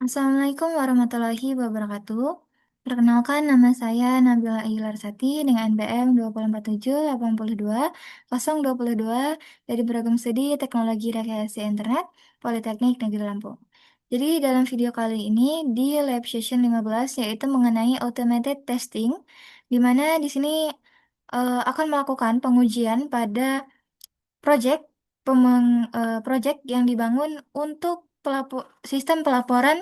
Assalamualaikum warahmatullahi wabarakatuh. Perkenalkan nama saya Nabila Ilarsati dengan NPM 247782022 dari Beragam Studi Teknologi Rekayasa Internet Politeknik Negeri Lampung. Jadi dalam video kali ini di lab session 15 yaitu mengenai automated testing di mana di sini akan melakukan pengujian pada project project yang dibangun untuk sistem pelaporan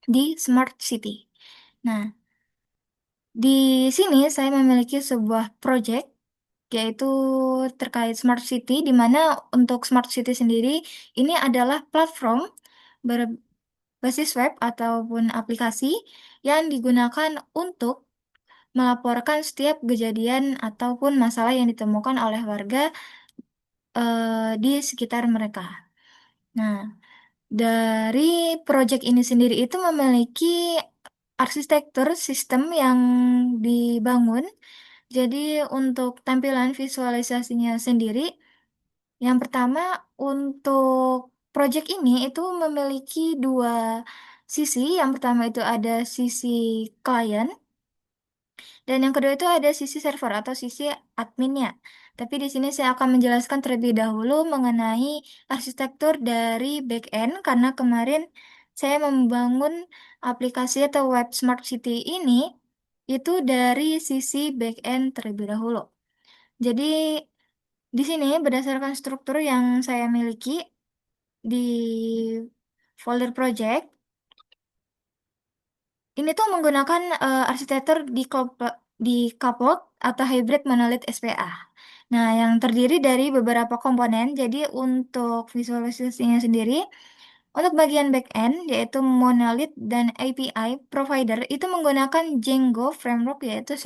di Smart City. Nah, di sini saya memiliki sebuah project yaitu terkait Smart City, di mana untuk Smart City sendiri ini adalah platform berbasis web ataupun aplikasi yang digunakan untuk melaporkan setiap kejadian ataupun masalah yang ditemukan oleh warga di sekitar mereka. Nah, dari project ini sendiri itu memiliki arsitektur sistem yang dibangun. Jadi untuk tampilan visualisasinya sendiri, yang pertama untuk project ini itu memiliki dua sisi. Yang pertama itu ada sisi klien dan yang kedua itu ada sisi server atau sisi adminnya. Tapi di sini saya akan menjelaskan terlebih dahulu mengenai arsitektur dari backend karena kemarin saya membangun aplikasi atau web Smart City ini itu dari sisi backend terlebih dahulu. Jadi di sini berdasarkan struktur yang saya miliki di folder project ini tuh menggunakan arsitektur di coupled atau hybrid monolith SPA. Nah, yang terdiri dari beberapa komponen. Jadi untuk visualisasinya sendiri, untuk bagian backend yaitu monolith dan API provider itu menggunakan Django framework yaitu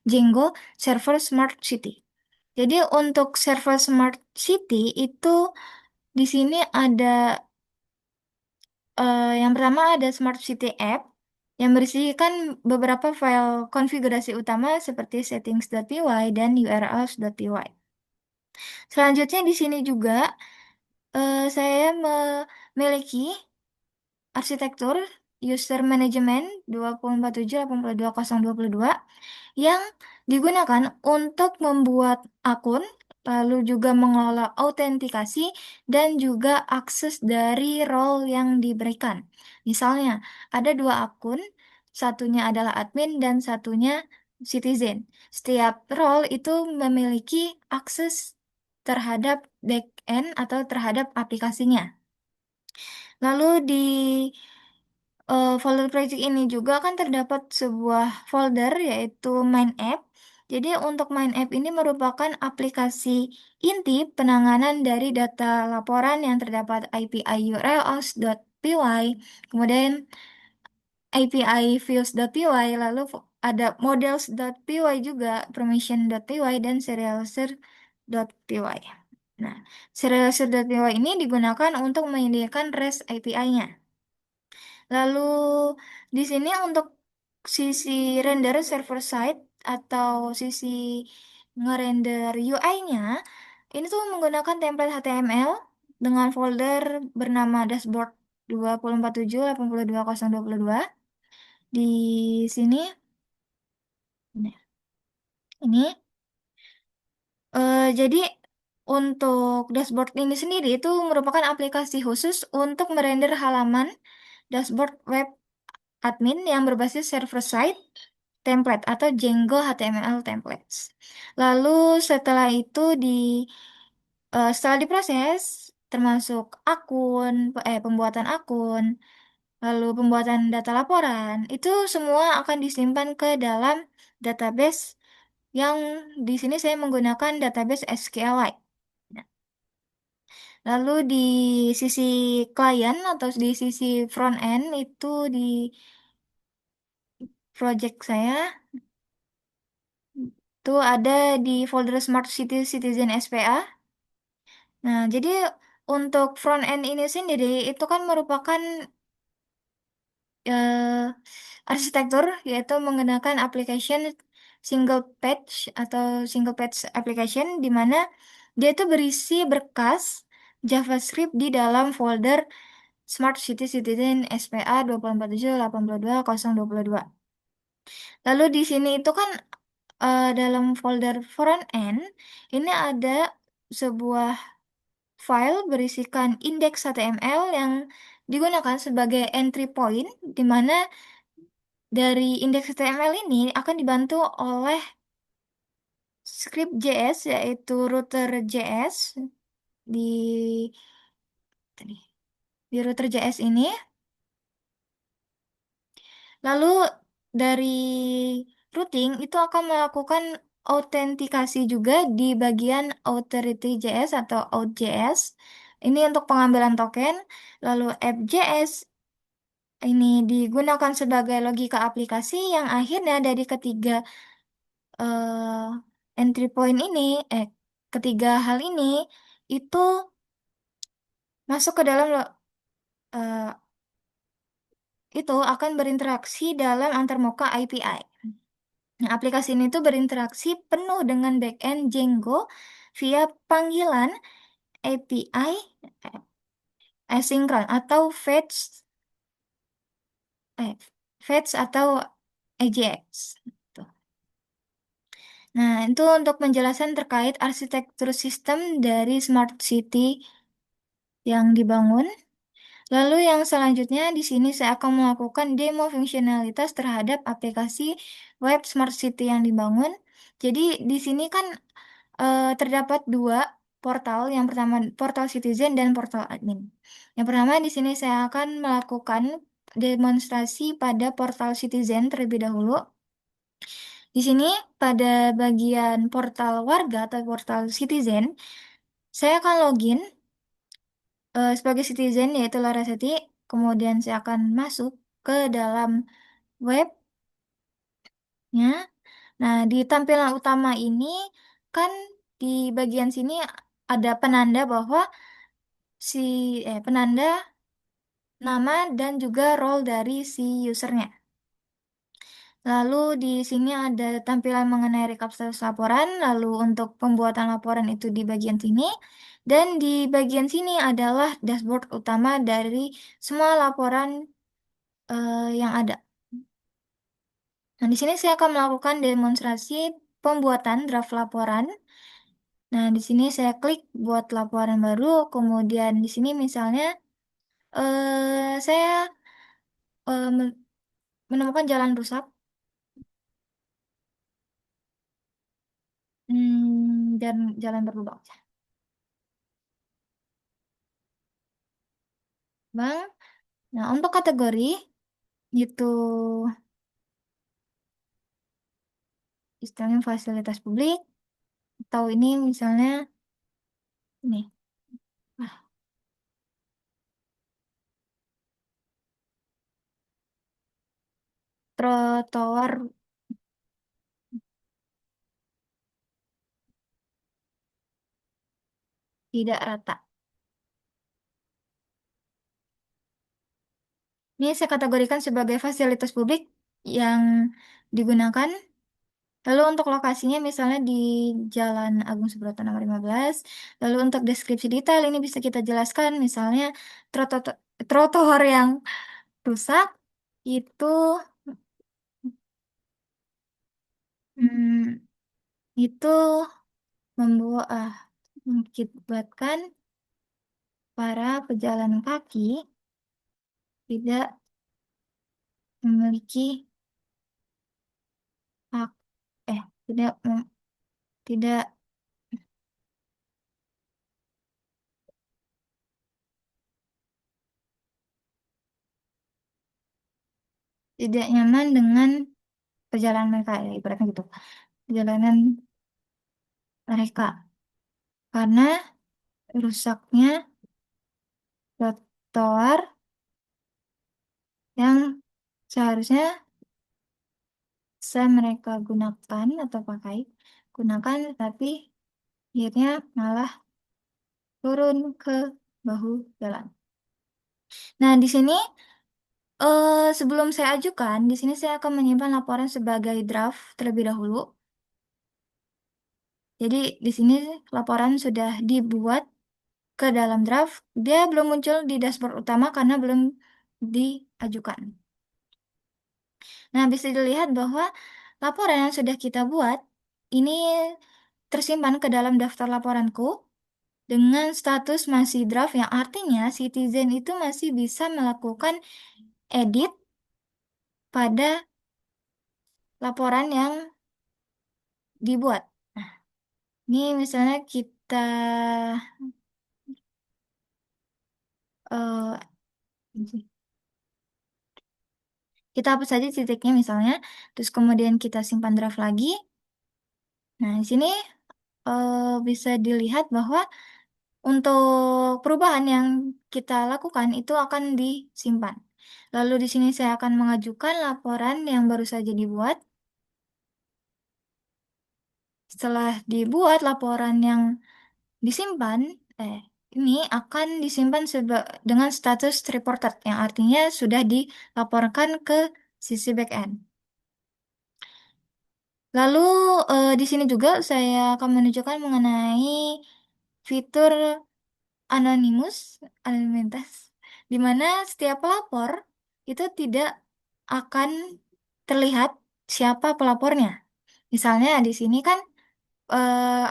Django Server Smart City. Jadi untuk Server Smart City itu di sini ada yang pertama ada Smart City App yang berisikan beberapa file konfigurasi utama seperti settings.py dan urls.py. Selanjutnya di sini juga saya memiliki arsitektur user management 2478022 yang digunakan untuk membuat akun, lalu juga mengelola autentikasi dan juga akses dari role yang diberikan. Misalnya, ada dua akun, satunya adalah admin dan satunya citizen. Setiap role itu memiliki akses terhadap backend atau terhadap aplikasinya. Lalu di folder project ini juga kan terdapat sebuah folder yaitu Main App. Jadi untuk Main App ini merupakan aplikasi inti penanganan dari data laporan yang terdapat API urls.py, kemudian API views.py, lalu ada models.py juga, permission.py, dan serializer.py. Nah, serializer.py ini digunakan untuk menyediakan REST API-nya. Lalu di sini untuk sisi render server side atau sisi ngerender UI-nya, ini tuh menggunakan template HTML dengan folder bernama dashboard 2478022. Di sini, nah, ini jadi untuk dashboard ini sendiri itu merupakan aplikasi khusus untuk merender halaman dashboard web admin yang berbasis server-side template atau Django HTML templates. Lalu setelah itu setelah diproses termasuk pembuatan akun, lalu pembuatan data laporan, itu semua akan disimpan ke dalam database yang di sini saya menggunakan database SQLite. Nah, lalu di sisi klien atau di sisi front end itu di project saya itu ada di folder Smart City Citizen SPA. Nah, jadi untuk front end ini sendiri itu kan merupakan arsitektur yaitu menggunakan application single page atau single page application di mana dia itu berisi berkas JavaScript di dalam folder Smart City Citizen SPA 2478022. Lalu di sini itu kan dalam folder front end ini ada sebuah file berisikan indeks HTML yang digunakan sebagai entry point, di mana dari indeks HTML ini akan dibantu oleh script JS, yaitu router JS. Di tadi di router JS ini, lalu dari routing itu akan melakukan autentikasi juga di bagian authority JS atau auth.js. Ini untuk pengambilan token. Lalu app.js ini digunakan sebagai logika aplikasi yang akhirnya dari ketiga entry point ini, ketiga hal ini itu masuk ke dalam eh, itu akan berinteraksi dalam antarmuka API. Nah, aplikasi ini tuh berinteraksi penuh dengan backend Django via panggilan API eh, asynchron atau eh, fetch atau AJAX. Tuh. Nah, itu untuk penjelasan terkait arsitektur sistem dari Smart City yang dibangun. Lalu yang selanjutnya di sini saya akan melakukan demo fungsionalitas terhadap aplikasi web Smart City yang dibangun. Jadi di sini kan terdapat dua portal. Yang pertama portal Citizen dan portal admin. Yang pertama di sini saya akan melakukan demonstrasi pada portal Citizen terlebih dahulu. Di sini pada bagian portal warga atau portal Citizen, saya akan login sebagai citizen yaitu Larasati. Kemudian saya akan masuk ke dalam webnya. Nah, di tampilan utama ini kan di bagian sini ada penanda bahwa si penanda nama dan juga role dari si usernya. Lalu di sini ada tampilan mengenai rekap status laporan, lalu untuk pembuatan laporan itu di bagian sini, dan di bagian sini adalah dashboard utama dari semua laporan yang ada. Nah, di sini saya akan melakukan demonstrasi pembuatan draft laporan. Nah, di sini saya klik buat laporan baru, kemudian di sini misalnya saya menemukan jalan rusak. Dan jalan berlubang. Bang, nah untuk kategori itu istilahnya fasilitas publik atau ini misalnya ini ah, trotoar tidak rata. Ini saya kategorikan sebagai fasilitas publik yang digunakan. Lalu untuk lokasinya misalnya di Jalan Agung Subroto nomor 15. Lalu untuk deskripsi detail ini bisa kita jelaskan misalnya trotoar yang rusak itu hmm, itu membuat mengakibatkan para pejalan kaki tidak memiliki hak eh tidak tidak tidak nyaman dengan perjalanan mereka ya ibaratnya gitu perjalanan mereka karena rusaknya trotoar yang seharusnya mereka gunakan atau pakai gunakan tapi akhirnya malah turun ke bahu jalan. Nah, di sini sebelum saya ajukan, di sini saya akan menyimpan laporan sebagai draft terlebih dahulu. Jadi di sini laporan sudah dibuat ke dalam draft, dia belum muncul di dashboard utama karena belum diajukan. Nah, bisa dilihat bahwa laporan yang sudah kita buat ini tersimpan ke dalam daftar laporanku dengan status masih draft, yang artinya Citizen itu masih bisa melakukan edit pada laporan yang dibuat. Nah, ini misalnya eh, kita hapus saja titiknya misalnya, terus kemudian kita simpan draft lagi. Nah, di sini bisa dilihat bahwa untuk perubahan yang kita lakukan itu akan disimpan. Lalu di sini saya akan mengajukan laporan yang baru saja dibuat. Setelah dibuat laporan yang disimpan, eh, ini akan disimpan dengan status reported, yang artinya sudah dilaporkan ke sisi backend. Lalu di sini juga saya akan menunjukkan mengenai fitur anonimus, anonimitas, di mana setiap pelapor itu tidak akan terlihat siapa pelapornya. Misalnya di sini kan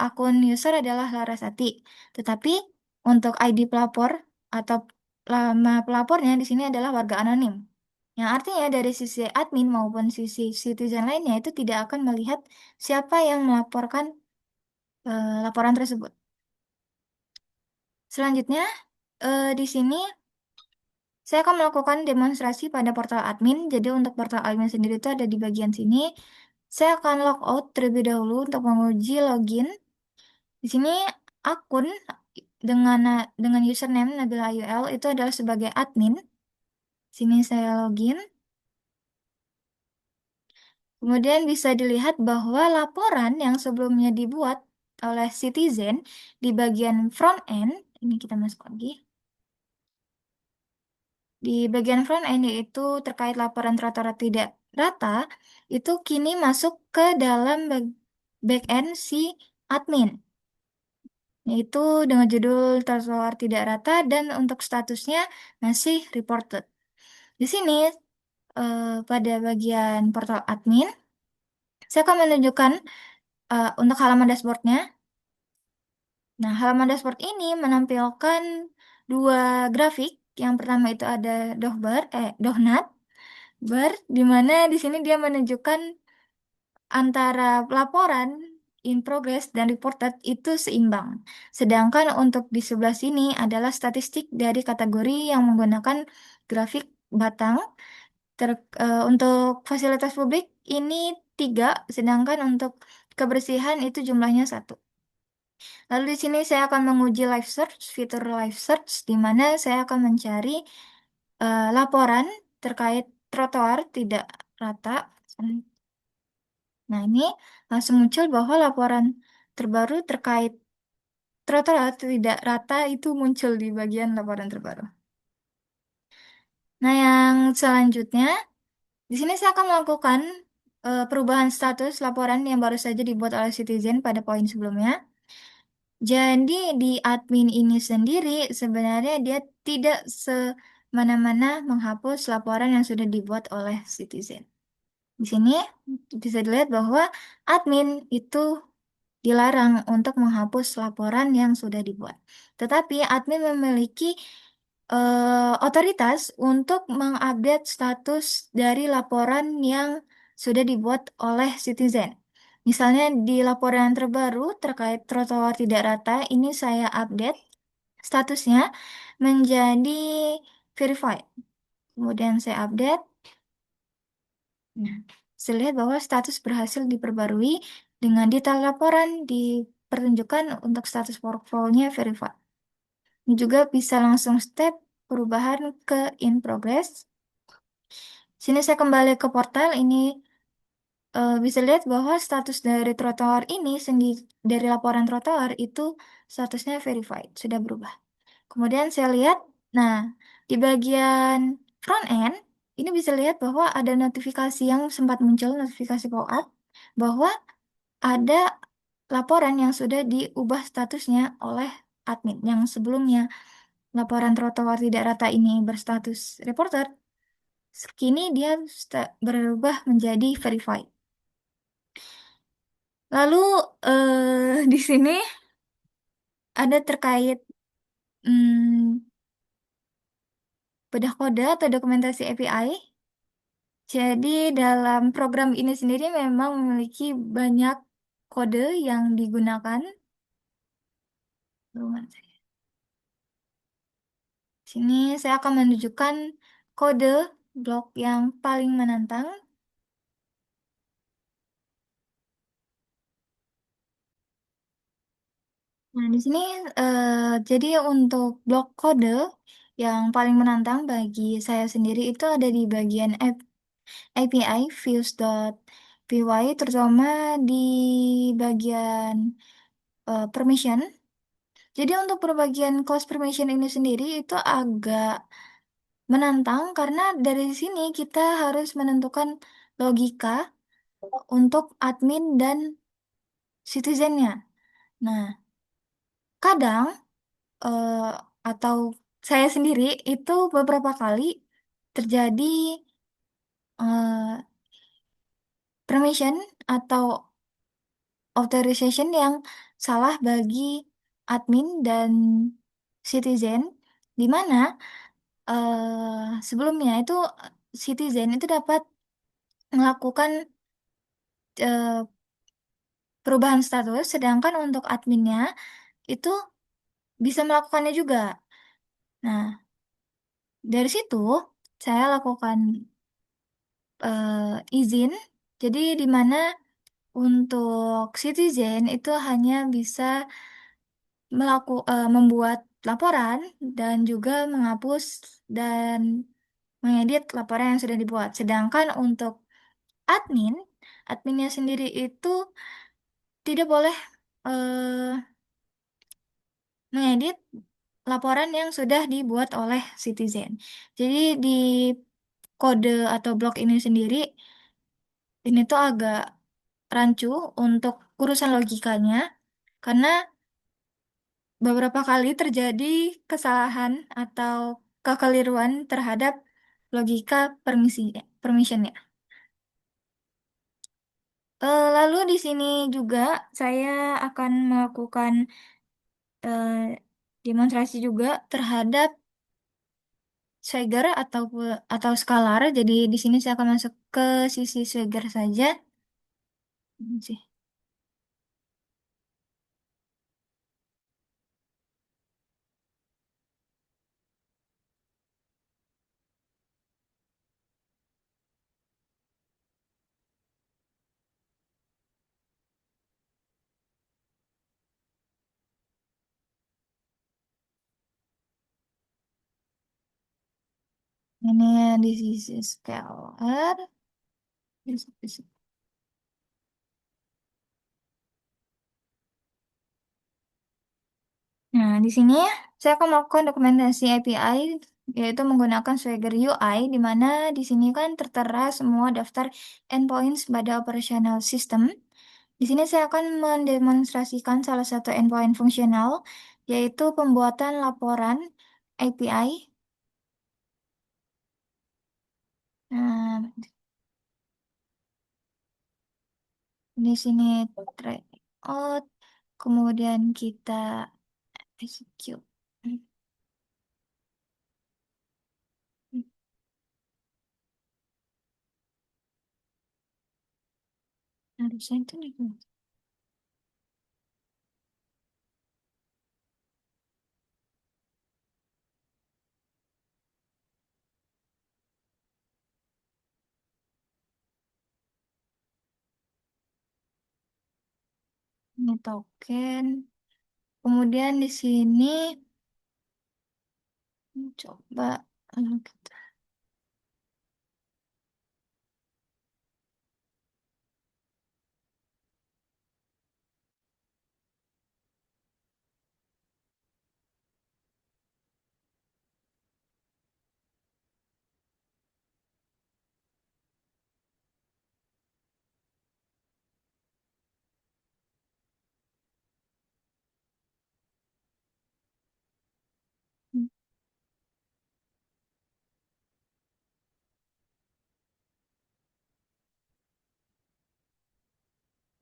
akun user adalah Larasati, tetapi untuk ID pelapor atau nama pelapornya di sini adalah warga anonim. Yang artinya dari sisi admin maupun sisi citizen lainnya itu tidak akan melihat siapa yang melaporkan laporan tersebut. Selanjutnya, di sini saya akan melakukan demonstrasi pada portal admin. Jadi untuk portal admin sendiri itu ada di bagian sini. Saya akan logout terlebih dahulu untuk menguji login. Di sini akun dengan username Nabila UL itu adalah sebagai admin. Sini saya login. Kemudian bisa dilihat bahwa laporan yang sebelumnya dibuat oleh Citizen di bagian front end, ini kita masuk lagi. Di bagian front end yaitu terkait laporan rata tidak rata, itu kini masuk ke dalam back end si admin, yaitu dengan judul trotoar tidak rata dan untuk statusnya masih reported. Di sini pada bagian portal admin, saya akan menunjukkan untuk halaman dashboardnya. Nah, halaman dashboard ini menampilkan dua grafik. Yang pertama itu ada dohnat bar, di mana di sini dia menunjukkan antara laporan in progress dan reported itu seimbang. Sedangkan untuk di sebelah sini adalah statistik dari kategori yang menggunakan grafik batang. Untuk fasilitas publik ini tiga, sedangkan untuk kebersihan itu jumlahnya satu. Lalu di sini saya akan menguji live search, fitur live search, di mana saya akan mencari laporan terkait trotoar tidak rata. Nah, ini langsung muncul bahwa laporan terbaru terkait trotoar tidak rata itu muncul di bagian laporan terbaru. Nah, yang selanjutnya, di sini saya akan melakukan perubahan status laporan yang baru saja dibuat oleh Citizen pada poin sebelumnya. Jadi di admin ini sendiri sebenarnya dia tidak semena-mena menghapus laporan yang sudah dibuat oleh Citizen. Di sini bisa dilihat bahwa admin itu dilarang untuk menghapus laporan yang sudah dibuat. Tetapi admin memiliki otoritas untuk mengupdate status dari laporan yang sudah dibuat oleh Citizen. Misalnya di laporan terbaru terkait trotoar tidak rata, ini saya update statusnya menjadi verified. Kemudian saya update. Nah, saya lihat bahwa status berhasil diperbarui dengan detail laporan dipertunjukkan untuk status workflow-nya verified. Ini juga bisa langsung step perubahan ke in progress. Sini saya kembali ke portal ini, bisa lihat bahwa status dari trotoar ini dari laporan trotoar itu statusnya verified, sudah berubah. Kemudian saya lihat, nah di bagian front end ini bisa lihat bahwa ada notifikasi yang sempat muncul, notifikasi pop-up bahwa ada laporan yang sudah diubah statusnya oleh admin yang sebelumnya laporan trotoar tidak rata ini berstatus reporter, kini dia berubah menjadi verified. Lalu di sini ada terkait hmm, bedah kode atau dokumentasi API. Jadi dalam program ini sendiri memang memiliki banyak kode yang digunakan. Sini saya akan menunjukkan kode blok yang paling menantang. Nah, di sini jadi untuk blok kode yang paling menantang bagi saya sendiri itu ada di bagian API views.py, terutama di bagian permission. Jadi untuk perbagian class permission ini sendiri itu agak menantang karena dari sini kita harus menentukan logika untuk admin dan citizennya. Nah, kadang eh, atau saya sendiri itu beberapa kali terjadi eh, permission atau authorization yang salah bagi admin dan citizen, di mana sebelumnya itu citizen itu dapat melakukan eh, perubahan status, sedangkan untuk adminnya itu bisa melakukannya juga. Nah, dari situ saya lakukan izin. Jadi di mana untuk citizen itu hanya bisa membuat laporan dan juga menghapus dan mengedit laporan yang sudah dibuat. Sedangkan untuk admin, adminnya sendiri itu tidak boleh eh, mengedit laporan yang sudah dibuat oleh citizen. Jadi di kode atau blok ini sendiri, ini tuh agak rancu untuk urusan logikanya, karena beberapa kali terjadi kesalahan atau kekeliruan terhadap logika permissionnya. Lalu di sini juga saya akan melakukan eh, demonstrasi juga terhadap Swagger atau Scalar. Jadi di sini saya akan masuk ke sisi Swagger saja. Ini sih. Ini di sisi Scalar. Nah, di sini saya akan melakukan dokumentasi API yaitu menggunakan Swagger UI, di mana di sini kan tertera semua daftar endpoints pada operational system. Di sini saya akan mendemonstrasikan salah satu endpoint fungsional, yaitu pembuatan laporan API. Nah, di sini try out, kemudian kita execute. Harusnya itu nih. Ini token. Kemudian di sini coba kita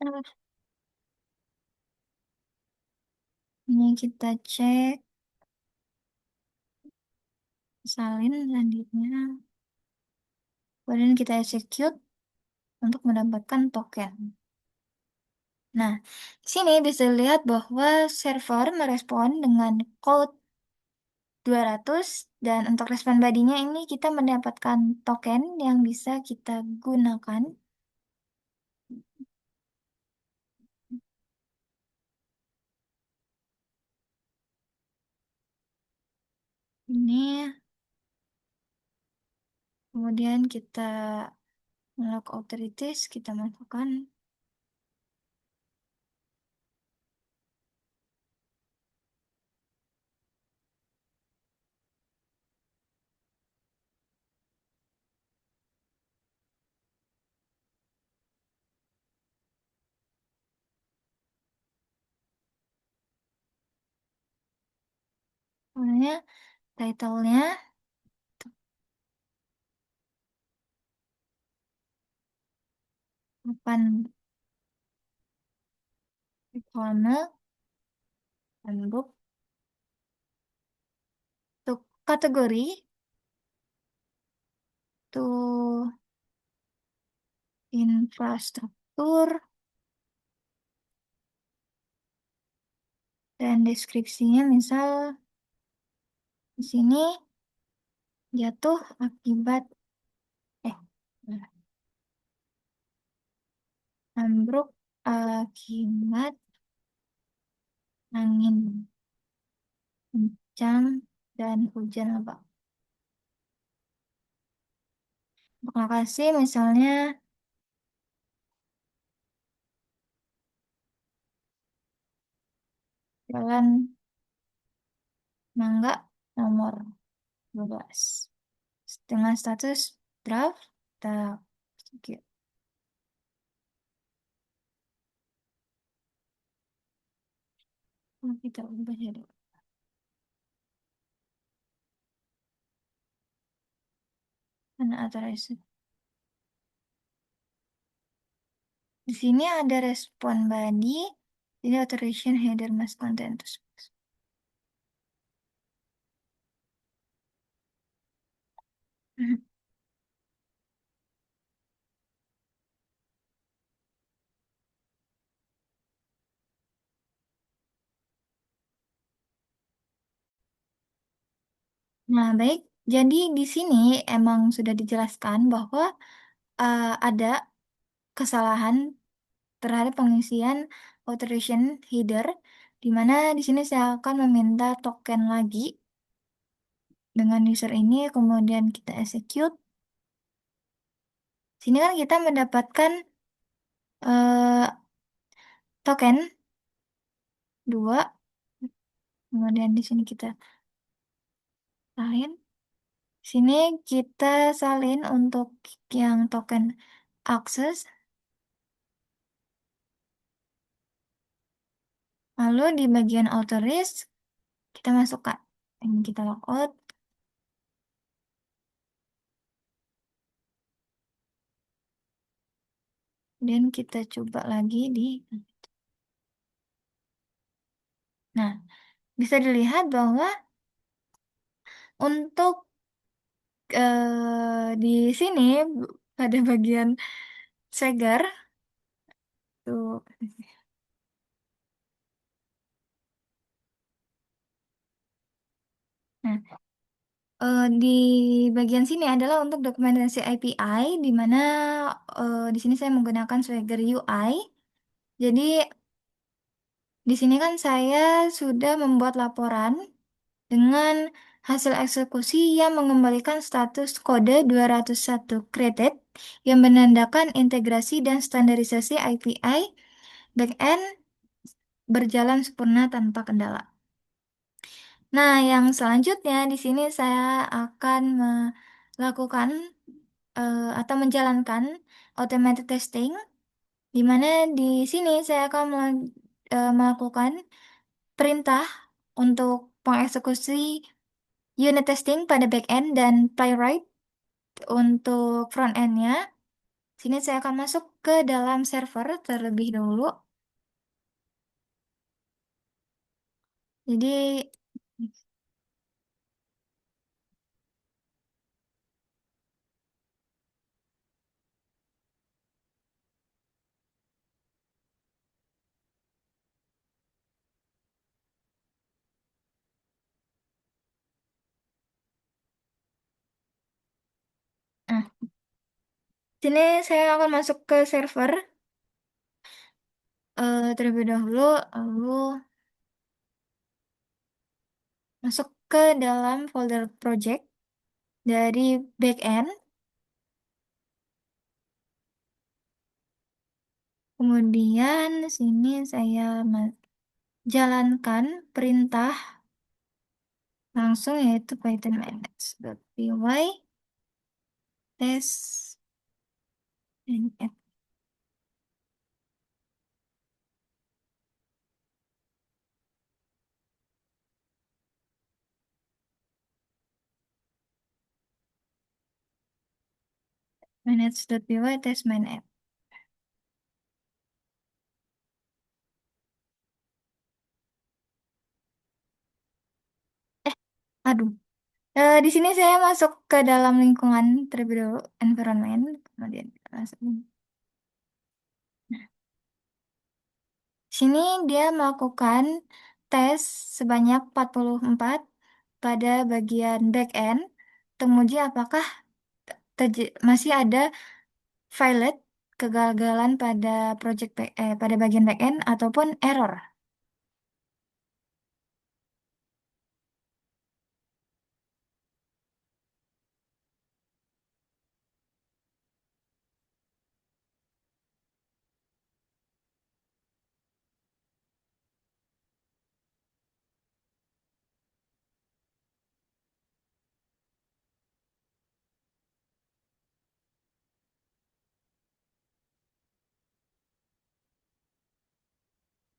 Nah, ini kita cek salin selanjutnya. Kemudian kita execute untuk mendapatkan token. Nah, di sini bisa dilihat bahwa server merespon dengan code 200 dan untuk respon badinya ini kita mendapatkan token yang bisa kita gunakan. Ini kemudian kita unlock authorities, kita masukkan. Kemudian title-nya open formal handbook. Untuk kategori tuh infrastruktur dan deskripsinya misal di sini jatuh akibat eh ambruk akibat angin kencang dan hujan lebat. Untuk lokasi misalnya Jalan Mangga nomor 12 dengan status draft. Kita kita ubah jadi mana authorized. Di sini ada respon body, jadi authorization header must contain to space. Mhm. Nah, baik. Jadi di sini emang sudah dijelaskan bahwa ada kesalahan terhadap pengisian authorization header, di mana di sini saya akan meminta token lagi dengan user ini, kemudian kita execute. Sini kan kita mendapatkan eh, token 2, kemudian di sini kita salin. Sini kita salin untuk yang token access, lalu di bagian authorize kita masukkan. Ini kita logout, dan kita coba lagi di. Nah, bisa dilihat bahwa untuk di sini pada bagian Swagger tuh. Nah, di bagian sini adalah untuk dokumentasi API, di mana di sini saya menggunakan Swagger UI. Jadi di sini kan saya sudah membuat laporan dengan hasil eksekusi yang mengembalikan status kode 201 created yang menandakan integrasi dan standarisasi API backend berjalan sempurna tanpa kendala. Nah, yang selanjutnya di sini saya akan melakukan atau menjalankan automated testing, di mana di sini saya akan melakukan perintah untuk mengeksekusi unit testing pada backend dan playwright untuk front end-nya. Sini saya akan masuk ke dalam server terlebih dahulu. Jadi, nah, sini saya akan masuk ke server terlebih dahulu, lalu masuk ke dalam folder project dari backend. Kemudian sini saya jalankan perintah langsung yaitu python manage.py test and add manage.py test main app. Eh, aduh. Di sini saya masuk ke dalam lingkungan terlebih dahulu, environment, kemudian masuk. Nah, sini dia melakukan tes sebanyak 44 pada bagian backend, temuji apakah masih ada violet kegagalan pada pada bagian backend ataupun error.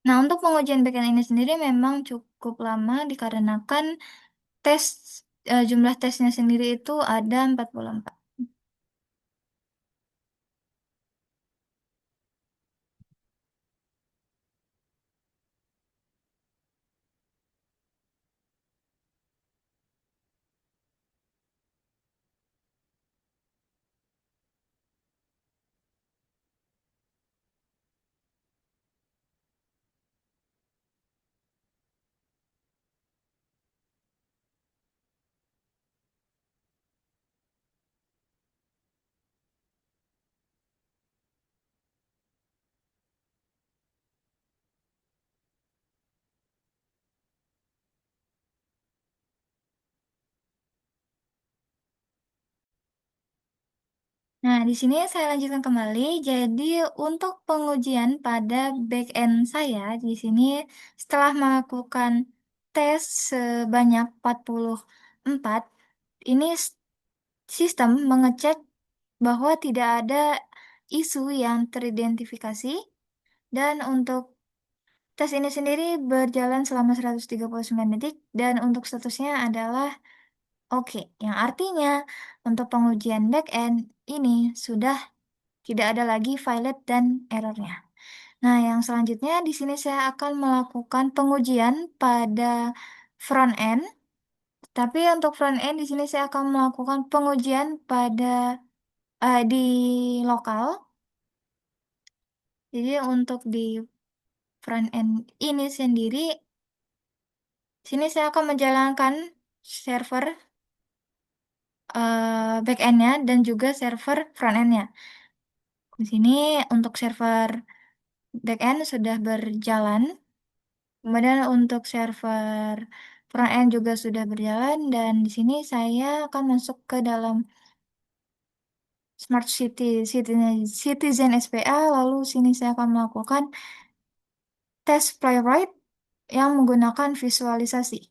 Nah, untuk pengujian backend ini sendiri memang cukup lama dikarenakan tes jumlah tesnya sendiri itu ada 44. Nah, di sini saya lanjutkan kembali. Jadi, untuk pengujian pada backend saya di sini setelah melakukan tes sebanyak 44, ini sistem mengecek bahwa tidak ada isu yang teridentifikasi dan untuk tes ini sendiri berjalan selama 139 detik dan untuk statusnya adalah oke, yang artinya untuk pengujian backend ini sudah tidak ada lagi violet dan errornya. Nah, yang selanjutnya di sini saya akan melakukan pengujian pada front end. Tapi untuk front end di sini saya akan melakukan pengujian pada di lokal. Jadi untuk di front end ini sendiri, sini saya akan menjalankan server back end-nya dan juga server front end-nya. Di sini untuk server back end sudah berjalan, kemudian untuk server front end juga sudah berjalan dan di sini saya akan masuk ke dalam Smart City, Citizen SPA, lalu sini saya akan melakukan tes playwright yang menggunakan visualisasi.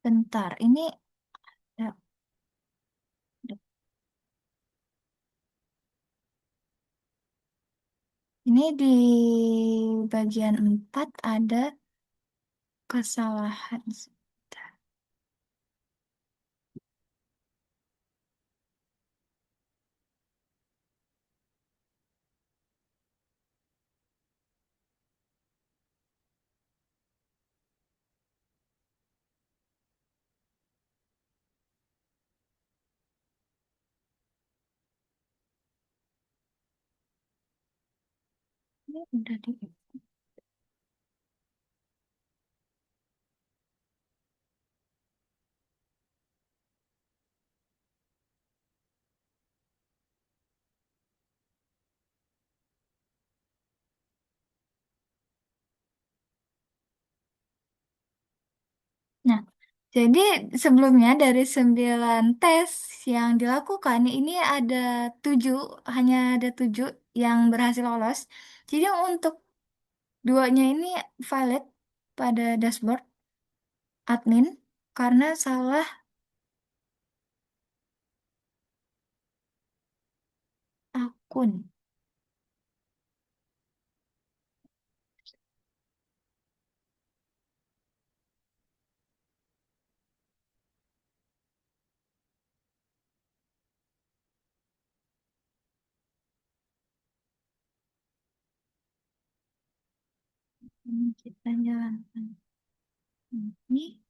Bentar, ini ya, ini di bagian 4 ada kesalahan. Sebentar. Ini udah di. Nah, jadi sebelumnya dari 9 tes yang dilakukan, ini ada 7, hanya ada 7 yang berhasil lolos. Jadi untuk duanya ini valid pada dashboard admin karena salah akun. Ini kita jalankan ini.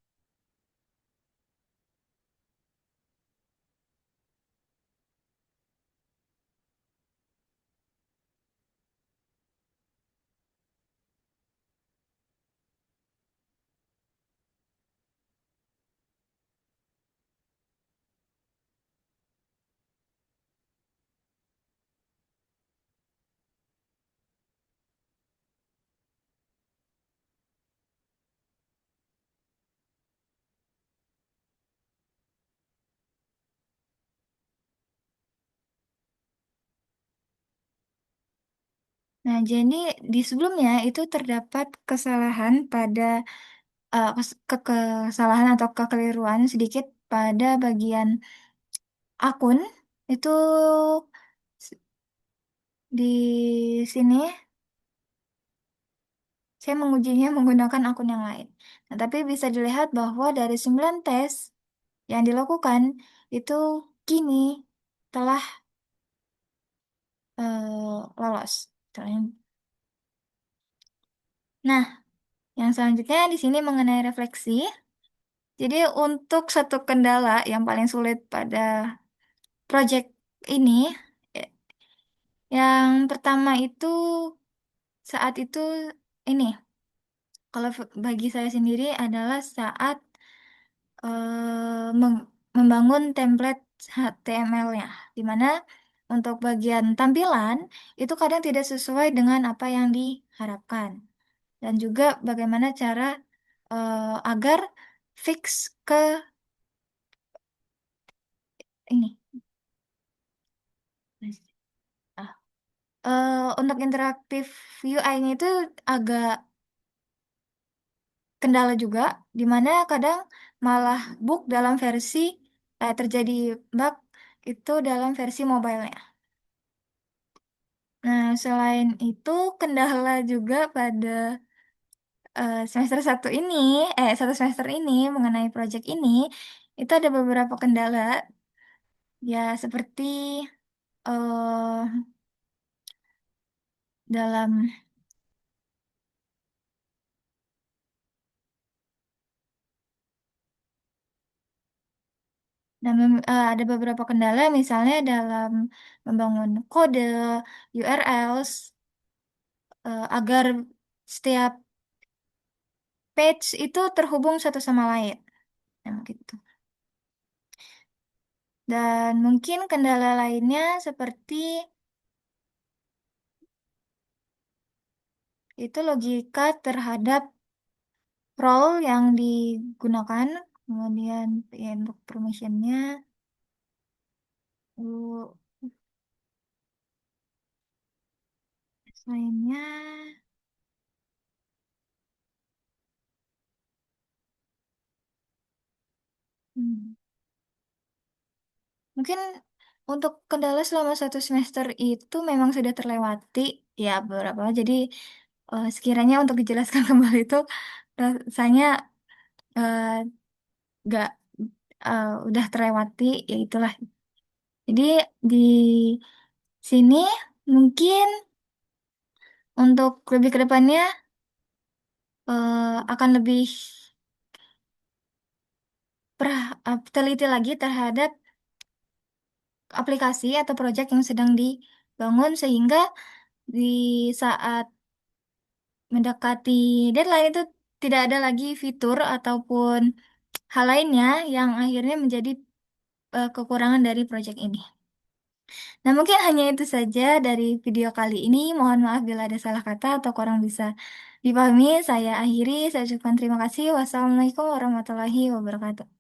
Nah, jadi di sebelumnya itu terdapat kesalahan pada kesalahan atau kekeliruan sedikit pada bagian akun itu di sini saya mengujinya menggunakan akun yang lain. Nah, tapi bisa dilihat bahwa dari 9 tes yang dilakukan itu kini telah lolos. Nah, yang selanjutnya di sini mengenai refleksi. Jadi untuk satu kendala yang paling sulit pada project ini, eh, yang pertama itu saat itu ini, kalau bagi saya sendiri adalah saat membangun template HTML-nya, di mana untuk bagian tampilan itu kadang tidak sesuai dengan apa yang diharapkan, dan juga bagaimana cara agar fix ke ini. Untuk interaktif UI-nya itu agak kendala juga, di mana kadang malah bug dalam versi terjadi bug itu dalam versi mobile-nya. Nah, selain itu kendala juga pada semester satu semester ini mengenai project ini, itu ada beberapa kendala, ya seperti eh dalam ada beberapa kendala misalnya dalam membangun kode, URLs, agar setiap page itu terhubung satu sama lain. Nah, gitu. Dan mungkin kendala lainnya seperti itu logika terhadap role yang digunakan, kemudian ya, untuk permissionnya, lalu lainnya. Mungkin untuk kendala selama 1 semester itu memang sudah terlewati ya beberapa. Jadi sekiranya untuk dijelaskan kembali itu rasanya eh, nggak udah terlewati ya itulah. Jadi di sini mungkin untuk lebih ke depannya akan lebih teliti lagi terhadap aplikasi atau proyek yang sedang dibangun sehingga di saat mendekati deadline itu tidak ada lagi fitur ataupun hal lainnya yang akhirnya menjadi kekurangan dari proyek ini. Nah, mungkin hanya itu saja dari video kali ini. Mohon maaf bila ada salah kata atau kurang bisa dipahami. Saya akhiri, saya ucapkan terima kasih. Wassalamualaikum warahmatullahi wabarakatuh.